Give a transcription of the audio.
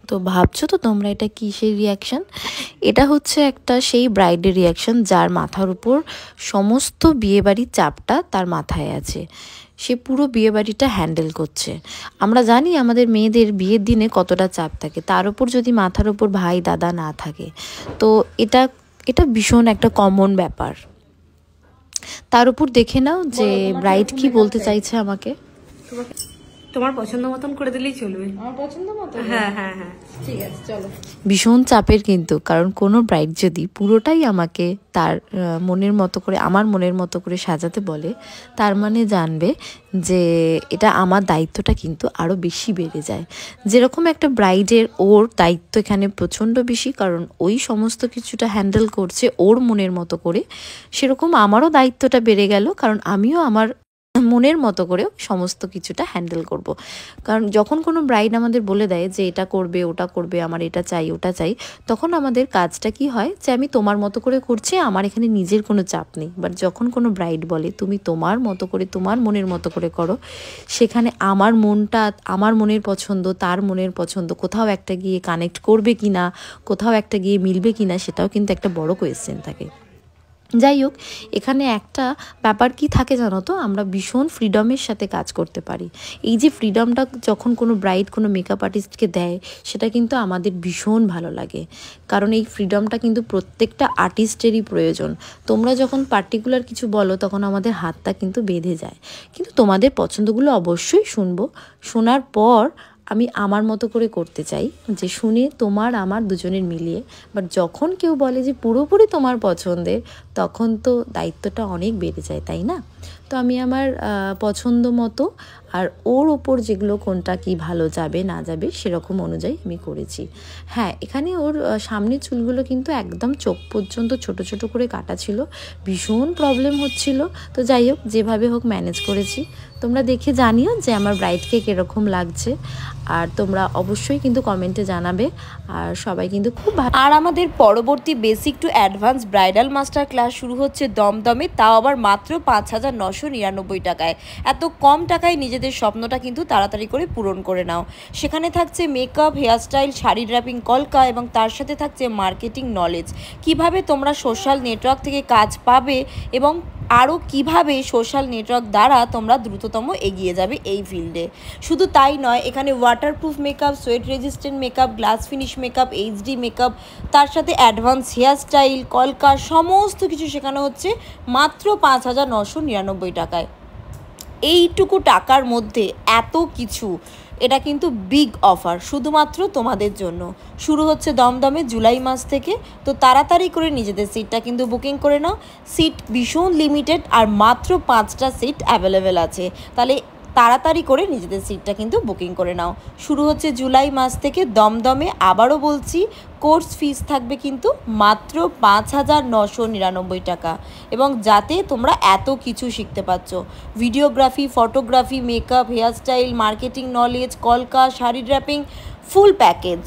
তো ভাবছো তো তোমরা এটা কিসের রিয়াকশন? এটা হচ্ছে একটা সেই ব্রাইডের রিয়াকশন যার মাথার উপর সমস্ত বিয়েবাড়ির চাপটা তার মাথায় আছে। সে পুরো বিয়েবাড়িটা হ্যান্ডেল করছে। আমরা জানি আমাদের মেয়েদের বিয়ের দিনে কতটা চাপ থাকে, তার উপর যদি মাথার উপর ভাই দাদা না থাকে, তো এটা ভীষণ একটা কমন ব্যাপার। তার উপর দেখে নাও যে ব্রাইড কি বলতে চাইছে আমাকে। তোমার পছন্দ মতন করে দিলেই চলবে। আমার পছন্দ মতো? হ্যাঁ হ্যাঁ হ্যাঁ, ঠিক আছে চলো। ভীষণ চাপের কিন্তু, কারণ কোনো ব্রাইড যদি পুরোটাই আমাকে তার মনের মতো করে, আমার মনের মতো করে সাজাতে বলে, তার মানে জানবে যে এটা আমার দায়িত্বটা কিন্তু আরও বেশি বেড়ে যায়। যেরকম একটা ব্রাইডের ওর দায়িত্ব এখানে প্রচণ্ড বেশি, কারণ ওই সমস্ত কিছুটা হ্যান্ডেল করছে ওর মনের মতো করে, সেরকম আমারও দায়িত্বটা বেড়ে গেল, কারণ আমিও আমার মনের মতো করে সমস্ত কিছুটা হ্যান্ডেল করব। কারণ যখন কোনো ব্রাইড আমাদের বলে দেয় যে এটা করবে ওটা করবে, আমার এটা চাই ওটা চাই, তখন আমাদের কাজটা কি হয় যে আমি তোমার মতো করে করছি, আমার এখানে নিজের কোনো চাপ নেই। বাট যখন কোনো ব্রাইড বলে তুমি তোমার মতো করে তোমার মনের মতো করে করো, সেখানে আমার মনটা, আমার মনের পছন্দ, তার মনের পছন্দ কোথাও একটা গিয়ে কানেক্ট করবে কি না, কোথাও একটা গিয়ে মিলবে কি না, সেটাও কিন্তু একটা বড় কোয়েশ্চেন থাকে। যাই হোক, এখানে একটা ব্যাপার কি থাকে জানো তো, আমরা ভীষণ ফ্রিডমের সাথে কাজ করতে পারি। এই যে ফ্রিডমটা যখন কোনো ব্রাইড কোনো মেকআপ আর্টিস্টকে দেয়, সেটা কিন্তু আমাদের ভীষণ ভালো লাগে, কারণ এই ফ্রিডমটা কিন্তু প্রত্যেকটা আর্টিস্টেরই প্রয়োজন। তোমরা যখন পার্টিকুলার কিছু বলো, তখন আমাদের হাতটা কিন্তু বেঁধে যায়, কিন্তু তোমাদের পছন্দগুলো অবশ্যই শুনবো। শোনার পর আমি আমার মতো করে করতে চাই, যে শুনে তোমার আমার দুজনের মিলিয়ে। বাট যখন কেউ বলে যে পুরোপুরি তোমার পছন্দের, তখন তো দায়িত্বটা অনেক বেড়ে যায়, তাই না? তো আমি আমার পছন্দ মতো আর ওর ওপর যেগুলো কোনটা কি ভালো যাবে না যাবে সেরকম অনুযায়ী আমি করেছি। হ্যাঁ, এখানে ওর সামনের চুলগুলো কিন্তু একদম চোখ পর্যন্ত ছোট ছোট করে কাটা ছিল, ভীষণ প্রবলেম হচ্ছিল। তো যাই হোক, যেভাবে হোক ম্যানেজ করেছি। তোমরা দেখে জানিও যে আমার ব্রাইডকে কীরকম লাগছে, আর তোমরা অবশ্যই কিন্তু কমেন্টে জানাবে। আর সবাই কিন্তু খুব ভালো। আর আমাদের পরবর্তী basic to advance bridal master class শুরু হচ্ছে দমদমে, তাও আবার মাত্র 5,999 টাকায়। এত কম টাকায় নিজেদের স্বপ্নটা কিন্তু তাড়াতাড়ি করে পূরণ করে নাও। সেখানে থাকছে মেকআপ, হেয়ারস্টাইল, শাড়ি ড্র্যাপিং, কলকা, এবং তার সাথে থাকছে মার্কেটিং নলেজ। কিভাবে তোমরা সোশ্যাল নেটওয়ার্ক থেকে কাজ পাবে এবং আরও কিভাবে সোশ্যাল নেটওয়ার্ক দ্বারা তোমরা দ্রুততম এগিয়ে যাবে এই ফিল্ডে। শুধু তাই নয়, এখানে waterproof makeup, sweat resistant makeup, glass finish makeup, HD makeup, তার সাথে অ্যাডভান্স হেয়ারস্টাইল, কলকা, সমস্ত কিছু শেখানো হচ্ছে মাত্র 5,999 টাকায়। এইটুকু টাকার মধ্যে এত কিছু, এটা কিন্তু বিগ অফার শুধুমাত্র তোমাদের জন্য। শুরু হচ্ছে দমদমে জুলাই মাস থেকে। তো তাড়াতাড়ি করে নিজেদের সিটটা কিন্তু বুকিং করে নাও। সিট ভীষণ লিমিটেড, আর মাত্র 5টা সিট অ্যাভেলেবেল আছে। তাহলে তাড়াতাড়ি করে নিজেদের সিটটা কিন্তু বুকিং করে নাও। শুরু হচ্ছে জুলাই মাস থেকে দমদমে। আবারও বলছি, কোর্স ফিস থাকবে কিন্তু মাত্র 5,999 টাকা, এবং যাতে তোমরা এত কিছু শিখতে পারছো, videography, photography, makeup, hairstyle, marketing knowledge, কলকা, শাড়ি ড্র্যাপিং, ফুল প্যাকেজ।